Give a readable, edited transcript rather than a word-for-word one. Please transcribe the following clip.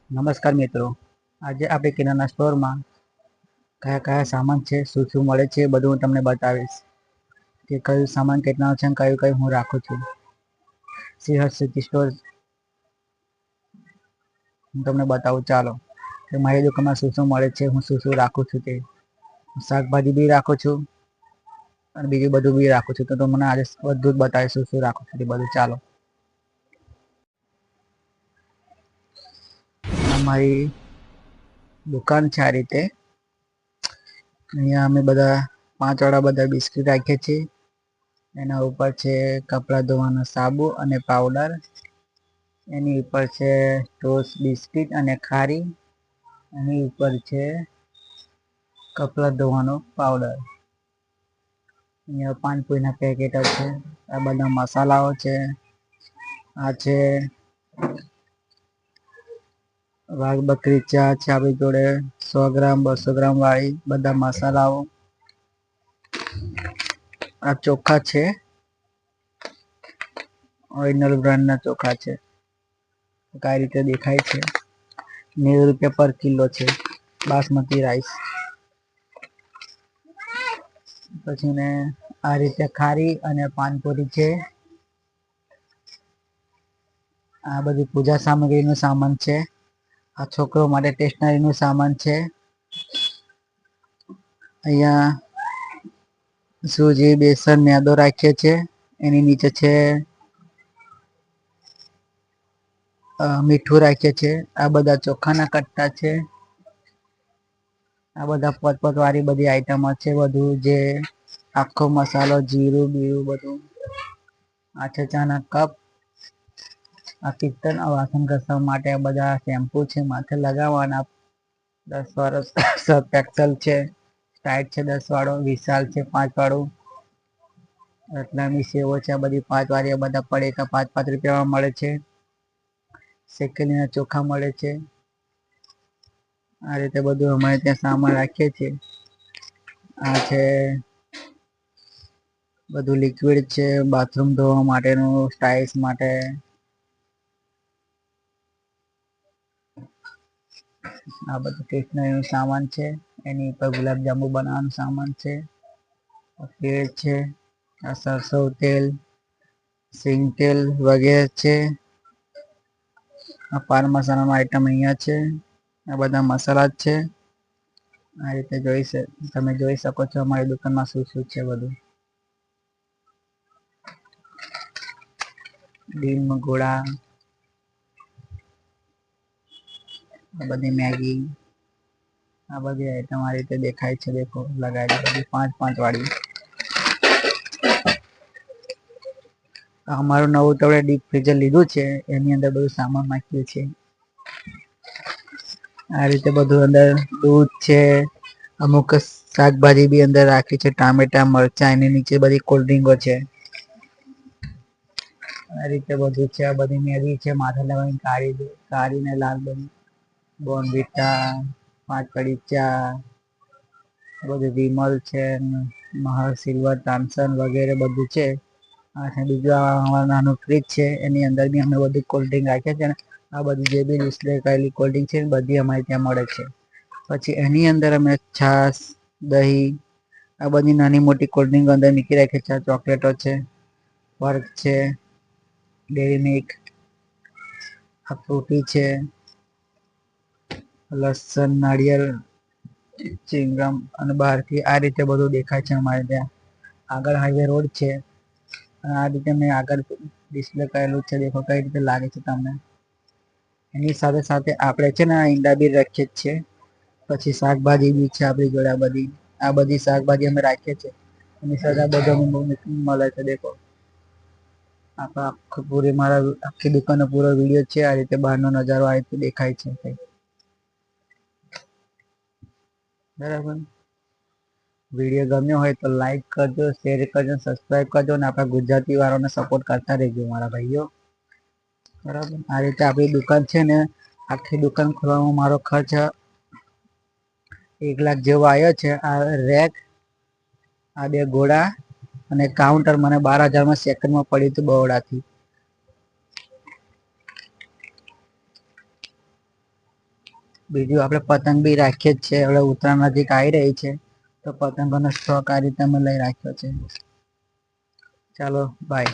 નમસ્કાર મિત્રો, આજે આપણે કિરાના સ્ટોરમાં કયા કયા સામાન છે, શું શું મળે છે, બધું હું તમને બતાવીશ કે કયું સામાન કેટલા છે, કયું કયું હું રાખું છું. શ્રી સિટી સ્ટોર હું તમને બતાવું, ચાલો કે મારી દુકાનમાં શું શું મળે છે, હું શું શું રાખું છું. તે શાકભાજી બી રાખું છું અને બીજું બધું બી રાખું છું. તો મને આજે બધું જ બતાવીશ શું શું રાખું છું બધું. ચાલો, અમારી દુકાન છે. આ રીતે અહીંયા અમે બધા 5 વાળા બધા બિસ્કીટ રાખીએ છીએ. એના ઉપર છે કપડા ધોવાનો સાબુ અને પાવડર. એની ઉપર છે ટોસ બિસ્કીટ અને ખારી. એની ઉપર છે કપડા ધોવાનો પાવડર. અહીંયા પાનપુરીના પેકેટો છે. આ બધા મસાલાઓ છે. આ છે વાઘ બકરી ચા છે આપણી જોડે, 100 ગ્રામ 200 ગ્રામ વાળી બધા મસાલાઓ. આ ચોખા છે, ઓરિજિનલ બ્રાન્ડ ના ચોખા છે. કઈ રીતે દેખાય છે, 90 રૂપિયા પર કિલો છે બાસમતી રાઈસ. પછી ને આ રીતે ખારી અને પાનપુરી છે. આ બધી પૂજા સામગ્રી નું સામાન છે. આ છોકરો માટે સ્ટેશનરી નું સામાન છે. અહીંયા સૂજી, બેસન, મેદો રાખીએ છીએ. એની નીચે છે મીઠું રાખીએ છીએ. આ બધા ચોખા ના કટ્ટા છે. આ બધા પોતપોત વાળી બધી આઈટમો છે. બધું જે આખો મસાલો, જીરું બીરું બધું. આ છે ચા ના કપ. આ પિત્તળ ના વાસણ ઘસવા માટે બધા શેમ્પુ છે માથે લગાવવાના. 10 વાળો સર્ફ એક્સેલ છે. ટાઈડ છે 10 વાળો. વિશાલ છે 5 વાળું. રતલામી સેવો છે. આ બધી 5 વાળી બધા પડીકા 5-5 રૂપિયામાં મળે છે. શેકેલી ના ચોખા મળે છે. આ રીતે બધું અમારે ત્યાં સામાન રાખીએ છીએ. આ છે બધું લિક્વિડ છે બાથરૂમ ધોવા માટેનું, સ્ટાઈલ્સ માટે. આ બધું સ્ટેશનરી નું સામાન છે. એની ઉપર ગુલાબજાંબુ બનાવવાનું સામાન છે. તેલ છે. આ સરસવ તેલ, સિંગ તેલ વગેરે છે. આ પાન મસાલા નો આઈટમ અહિયાં છે. આ બધા મસાલા જ છે. આ રીતે તમે જોઈ શકો છો અમારી દુકાનમાં શું શું છે બધું. ડીમ ગોળા, આ બધી મેગી, આ બધી આઈટમ આ રીતે દેખાય છે. દેખો લગાવી બધી 5-5 વાળી. અમારું નવું તો ડીપ ફ્રીઝર લીધું છે. એની અંદર બધું સામાન નાખ્યું છે. આ રીતે બધું અંદર દૂધ છે. અમુક શાકભાજી બી અંદર રાખી છે. ટામેટા, મરચા, એની નીચે બધી કોલ્ડ્રિંકો છે. આ રીતે બધું છે. આ બધી મેગી છે માથે લાગવાની કાળી ને લાલ બની. બોર્નવિટા, 5 પડી ચા, બધું વિમલ છે, મહા સિલ્વર, તામસન વગેરે બધું છે. બીજું નાનું ફ્રીજ છે. એની અંદર બી અમે બધું કોલ્ડ્રિંક રાખીએ છીએ. આ બધી જે બી ડિસ્પ્લે કરેલી કોલ્ડ્રિંક છે બધી અમારી ત્યાં મળે છે. પછી એની અંદર અમે છાસ, દહીં, આ બધી નાની મોટી કોલ્ડ્રિંક અંદર મૂકી રાખીએ છીએ. ચોકલેટો છે, વર્ક છે, ડેરી મિલ્ક, આ ફ્રૂટી છે, લસણ, નારિયેલ, ચિંગમ અને બહાર થી આ રીતે બધું દેખાય છે. અમારે ત્યાં આગળ હાઈવે રોડ છે. આ રીતે મેં આગળ ડિસ્પ્લે કરેલું છે. દેખો કઈ રીતે લાગે છે તમને. એની સાથે સાથે આપડે છે ને ઈંડા બી રાખીએ જ છે. પછી શાકભાજી બી છે આપડી જોડે. આ બધી શાકભાજી અમે રાખીએ છીએ. એની સાથે બધા મળે છે. દેખો આખી દુકાન નો પૂરો વિડીયો છે. આ રીતે બહાર નો નજારો આ રીતે દેખાય છે. બરાબર. વિડીયો ગમ્યો હોય તો લાઈક કરજો, શેર કરજો, સબસ્ક્રાઈબ કરજો અને આપડા ગુજરાતી વાળાને સપોર્ટ કરતા રહેજો મારા ભાઈઓ. બરાબર. આ રીતે આપડી દુકાન છે ને, આખી દુકાન ખોલવામાં મારો ખર્ચ 1 લાખ જેવો આવ્યો છે. આ રેક, આ 2 ઘોડા અને કાઉન્ટર મને 12,000 સેકન્ડમાં પડ્યું હતું બરોડા થી. બીજું આપણે પતંગ બી રાખીએ જ છે. હવે ઉત્તરાયણ નજીક આવી રહી છે તો પતંગોનો સ્ટોક આ રીતે અમે લઈ રાખ્યો છે. ચાલો બાય.